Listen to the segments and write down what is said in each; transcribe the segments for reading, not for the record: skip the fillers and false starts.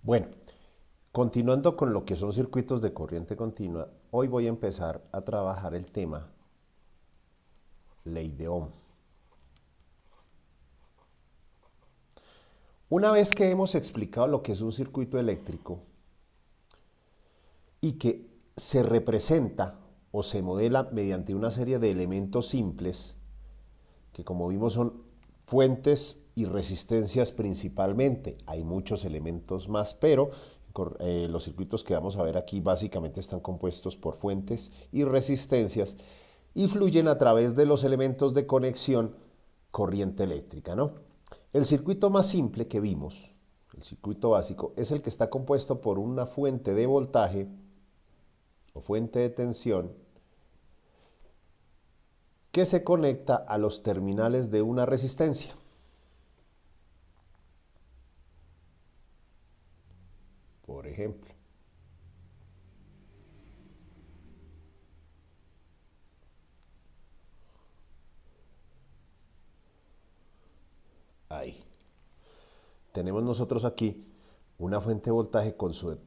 Bueno, continuando con lo que son circuitos de corriente continua, hoy voy a empezar a trabajar el tema ley de Ohm. Una vez que hemos explicado lo que es un circuito eléctrico y que se representa o se modela mediante una serie de elementos simples, que como vimos son fuentes y resistencias principalmente. Hay muchos elementos más, pero los circuitos que vamos a ver aquí básicamente están compuestos por fuentes y resistencias y fluyen a través de los elementos de conexión corriente eléctrica, ¿no? El circuito más simple que vimos, el circuito básico, es el que está compuesto por una fuente de voltaje o fuente de tensión que se conecta a los terminales de una resistencia. Por ejemplo, ahí. Tenemos nosotros aquí una fuente de voltaje con su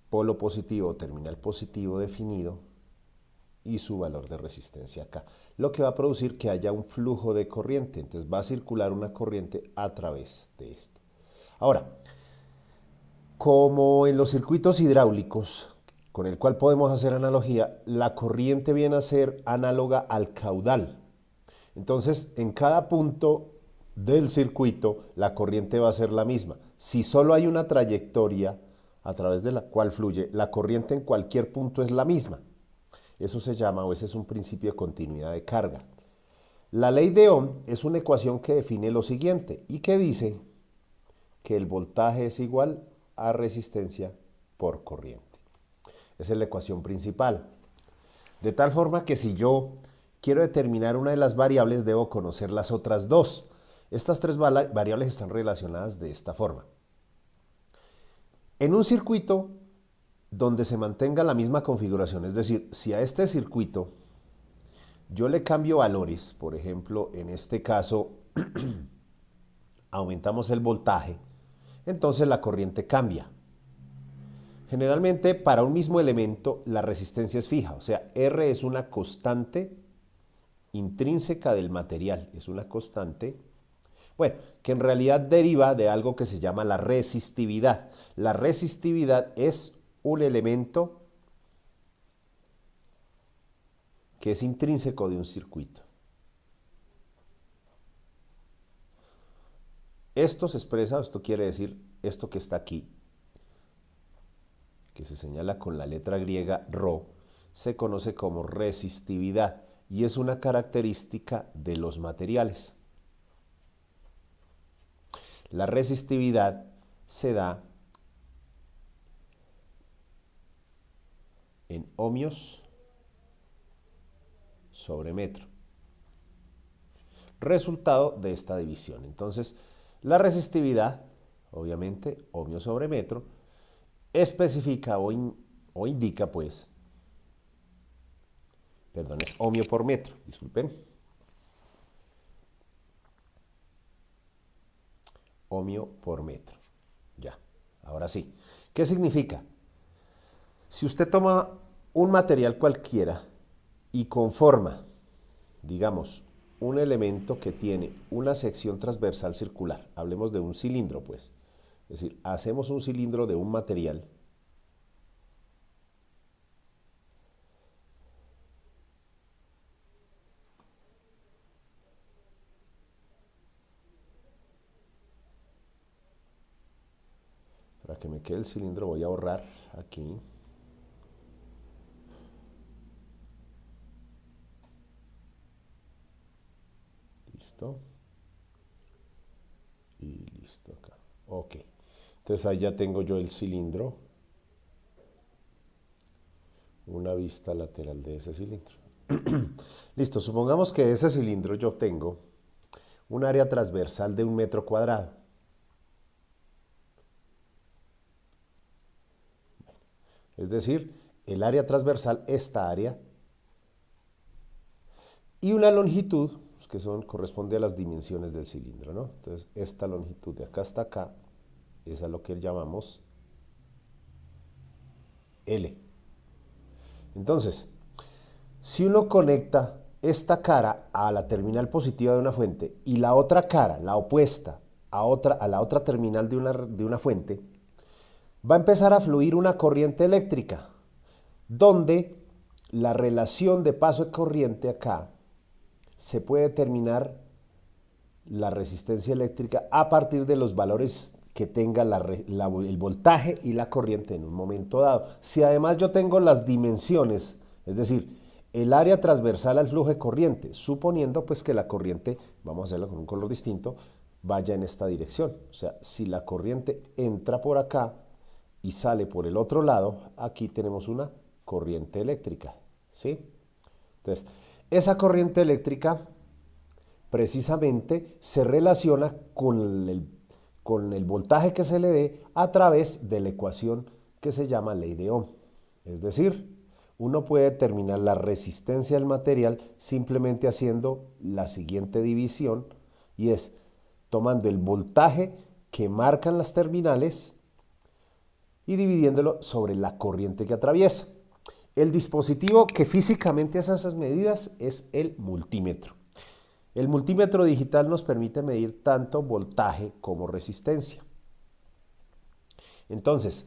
polo positivo o terminal positivo definido y su valor de resistencia acá, lo que va a producir que haya un flujo de corriente. Entonces va a circular una corriente a través de esto. Ahora, como en los circuitos hidráulicos, con el cual podemos hacer analogía, la corriente viene a ser análoga al caudal. Entonces, en cada punto del circuito, la corriente va a ser la misma. Si solo hay una trayectoria a través de la cual fluye, la corriente en cualquier punto es la misma. Eso se llama, o ese es un principio de continuidad de carga. La ley de Ohm es una ecuación que define lo siguiente y que dice que el voltaje es igual a resistencia por corriente. Esa es la ecuación principal. De tal forma que si yo quiero determinar una de las variables, debo conocer las otras dos. Estas tres variables están relacionadas de esta forma. En un circuito donde se mantenga la misma configuración, es decir, si a este circuito yo le cambio valores, por ejemplo, en este caso aumentamos el voltaje, entonces la corriente cambia. Generalmente para un mismo elemento la resistencia es fija, o sea, R es una constante intrínseca del material, es una constante, bueno, que en realidad deriva de algo que se llama la resistividad. La resistividad es un elemento que es intrínseco de un circuito. Esto se expresa, esto quiere decir, esto que está aquí, que se señala con la letra griega ρ, se conoce como resistividad y es una característica de los materiales. La resistividad se da en ohmios sobre metro. Resultado de esta división. Entonces, la resistividad, obviamente, ohmio sobre metro, especifica o indica, pues, perdón, es ohmio por metro, disculpen. Ohmio por metro. Ya, ahora sí. ¿Qué significa? Si usted toma un material cualquiera y conforma, digamos, un elemento que tiene una sección transversal circular, hablemos de un cilindro, pues, es decir, hacemos un cilindro de un material para que me quede el cilindro voy a borrar aquí. Listo. Y listo acá. Ok. Entonces ahí ya tengo yo el cilindro. Una vista lateral de ese cilindro. Listo. Supongamos que de ese cilindro yo tengo un área transversal de 1 metro cuadrado. Es decir, el área transversal, esta área, y una longitud, que corresponde a las dimensiones del cilindro, ¿no? Entonces, esta longitud de acá hasta acá es a lo que llamamos L. Entonces, si uno conecta esta cara a la terminal positiva de una fuente y la otra cara, la opuesta, a la otra terminal de una fuente, va a empezar a fluir una corriente eléctrica, donde la relación de paso de corriente acá se puede determinar la resistencia eléctrica a partir de los valores que tenga el voltaje y la corriente en un momento dado. Si además yo tengo las dimensiones, es decir, el área transversal al flujo de corriente, suponiendo pues que la corriente, vamos a hacerlo con un color distinto, vaya en esta dirección. O sea, si la corriente entra por acá y sale por el otro lado, aquí tenemos una corriente eléctrica, ¿sí? Entonces, esa corriente eléctrica precisamente se relaciona con el voltaje que se le dé a través de la ecuación que se llama ley de Ohm. Es decir, uno puede determinar la resistencia del material simplemente haciendo la siguiente división, y es tomando el voltaje que marcan las terminales y dividiéndolo sobre la corriente que atraviesa. El dispositivo que físicamente hace esas medidas es el multímetro. El multímetro digital nos permite medir tanto voltaje como resistencia. Entonces,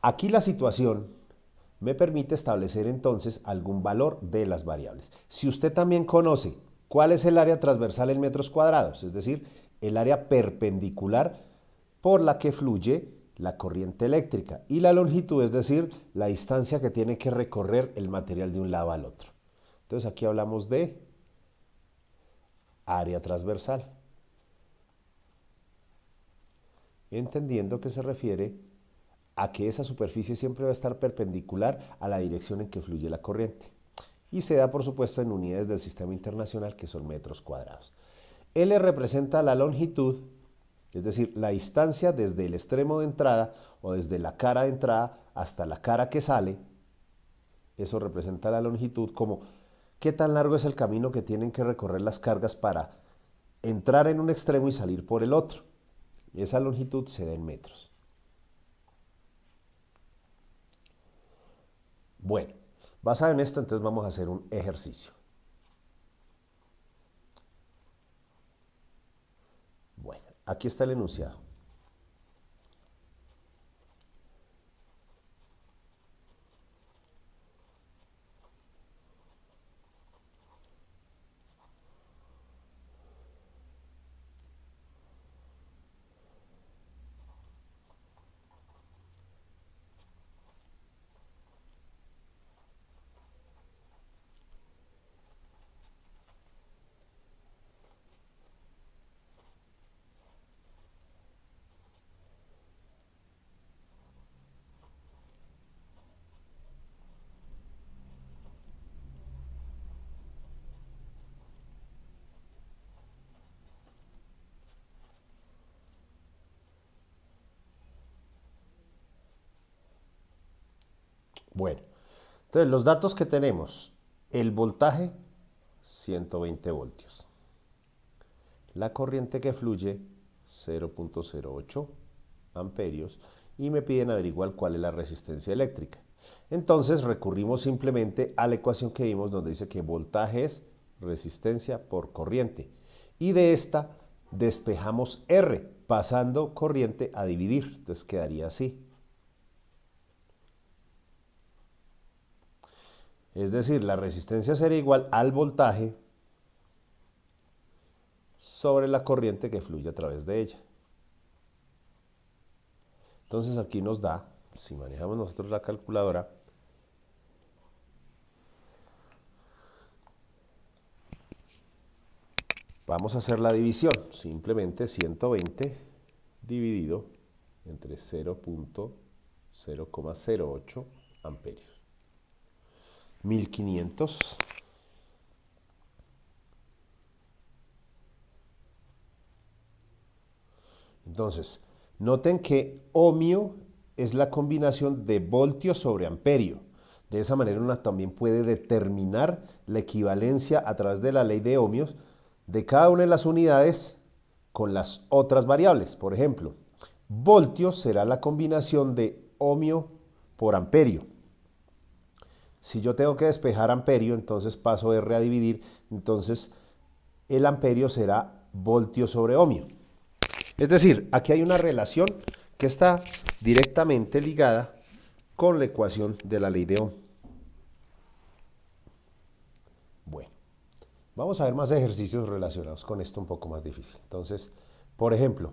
aquí la situación me permite establecer entonces algún valor de las variables. Si usted también conoce cuál es el área transversal en metros cuadrados, es decir, el área perpendicular por la que fluye la corriente eléctrica, y la longitud, es decir, la distancia que tiene que recorrer el material de un lado al otro. Entonces aquí hablamos de área transversal, entendiendo que se refiere a que esa superficie siempre va a estar perpendicular a la dirección en que fluye la corriente, y se da por supuesto en unidades del sistema internacional, que son metros cuadrados. L representa la longitud, es decir, la distancia desde el extremo de entrada o desde la cara de entrada hasta la cara que sale. Eso representa la longitud, como qué tan largo es el camino que tienen que recorrer las cargas para entrar en un extremo y salir por el otro. Esa longitud se da en metros. Bueno, basado en esto, entonces vamos a hacer un ejercicio. Bueno, aquí está el enunciado. Bueno, entonces los datos que tenemos: el voltaje 120 voltios, la corriente que fluye 0.08 amperios, y me piden averiguar cuál es la resistencia eléctrica. Entonces recurrimos simplemente a la ecuación que vimos, donde dice que voltaje es resistencia por corriente, y de esta despejamos R pasando corriente a dividir. Entonces quedaría así. Es decir, la resistencia será igual al voltaje sobre la corriente que fluye a través de ella. Entonces aquí nos da, si manejamos nosotros la calculadora, vamos a hacer la división. Simplemente 120 dividido entre 0.008 amperios. 1500 Entonces, noten que ohmio es la combinación de voltio sobre amperio. De esa manera uno también puede determinar la equivalencia a través de la ley de ohmios de cada una de las unidades con las otras variables. Por ejemplo, voltio será la combinación de ohmio por amperio. Si yo tengo que despejar amperio, entonces paso R a dividir, entonces el amperio será voltio sobre ohmio. Es decir, aquí hay una relación que está directamente ligada con la ecuación de la ley de Ohm. Bueno, vamos a ver más ejercicios relacionados con esto un poco más difícil. Entonces, por ejemplo,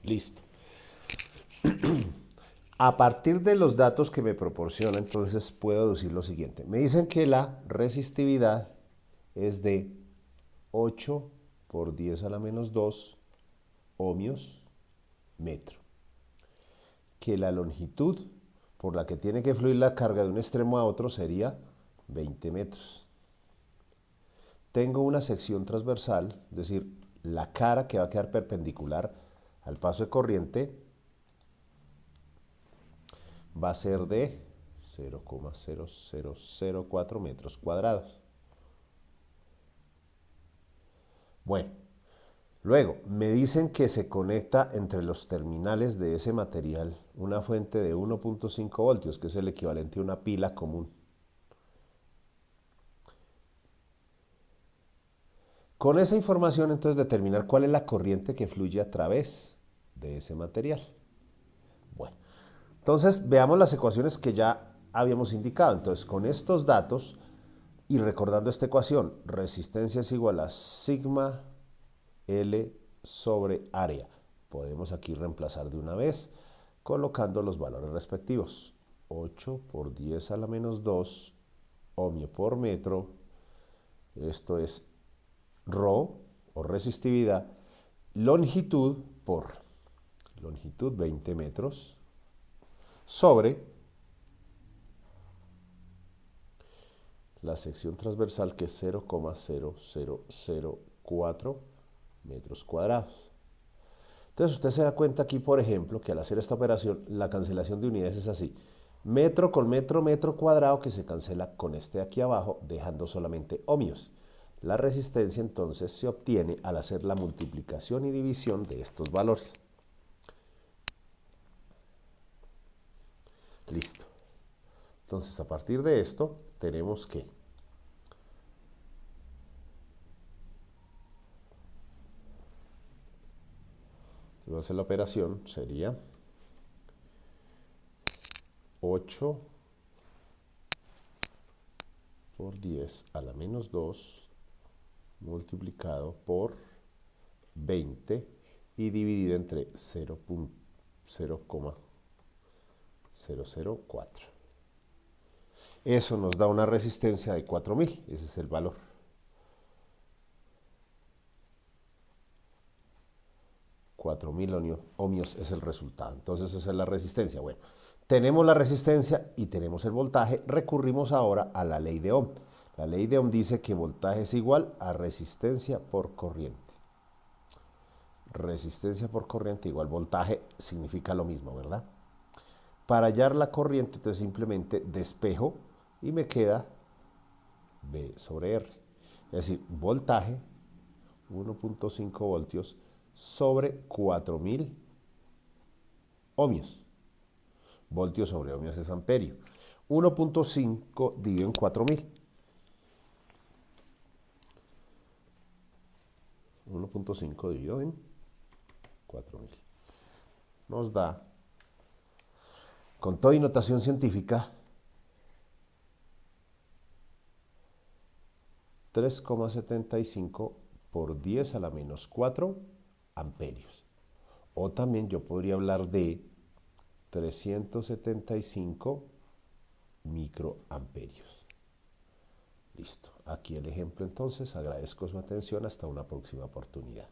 listo. A partir de los datos que me proporciona, entonces puedo decir lo siguiente. Me dicen que la resistividad es de 8 por 10 a la menos 2 ohmios metro. Que la longitud por la que tiene que fluir la carga de un extremo a otro sería 20 metros. Tengo una sección transversal, es decir, la cara que va a quedar perpendicular al paso de corriente va a ser de 0,0004 metros cuadrados. Bueno, luego me dicen que se conecta entre los terminales de ese material una fuente de 1.5 voltios, que es el equivalente a una pila común. Con esa información, entonces, determinar cuál es la corriente que fluye a través de ese material. Bueno, entonces veamos las ecuaciones que ya habíamos indicado. Entonces, con estos datos y recordando esta ecuación, resistencia es igual a sigma L sobre área. Podemos aquí reemplazar de una vez colocando los valores respectivos. 8 por 10 a la menos 2 ohmio por metro. Esto es Rho o resistividad. Longitud por longitud 20 metros sobre la sección transversal que es 0,0004 metros cuadrados. Entonces usted se da cuenta aquí, por ejemplo, que al hacer esta operación la cancelación de unidades es así. Metro con metro, metro cuadrado que se cancela con este de aquí abajo, dejando solamente ohmios. La resistencia entonces se obtiene al hacer la multiplicación y división de estos valores. Listo. Entonces a partir de esto tenemos que si vamos a hacer la operación sería 8 por 10 a la menos 2 multiplicado por 20 y dividido entre 0,0004 004. Eso nos da una resistencia de 4000, ese es el valor. Ohmios es el resultado. Entonces esa es la resistencia. Bueno, tenemos la resistencia y tenemos el voltaje. Recurrimos ahora a la ley de Ohm. La ley de Ohm dice que voltaje es igual a resistencia por corriente. Resistencia por corriente igual voltaje significa lo mismo, ¿verdad? Para hallar la corriente, entonces simplemente despejo y me queda V sobre R. Es decir, voltaje 1.5 voltios sobre 4000 ohmios. Voltios sobre ohmios es amperio. 1.5 dividido en 4000. 1.5 dividido en 4000. Nos da, con toda y notación científica, 3,75 por 10 a la menos 4 amperios. O también yo podría hablar de 375 microamperios. Listo. Aquí el ejemplo entonces. Agradezco su atención. Hasta una próxima oportunidad.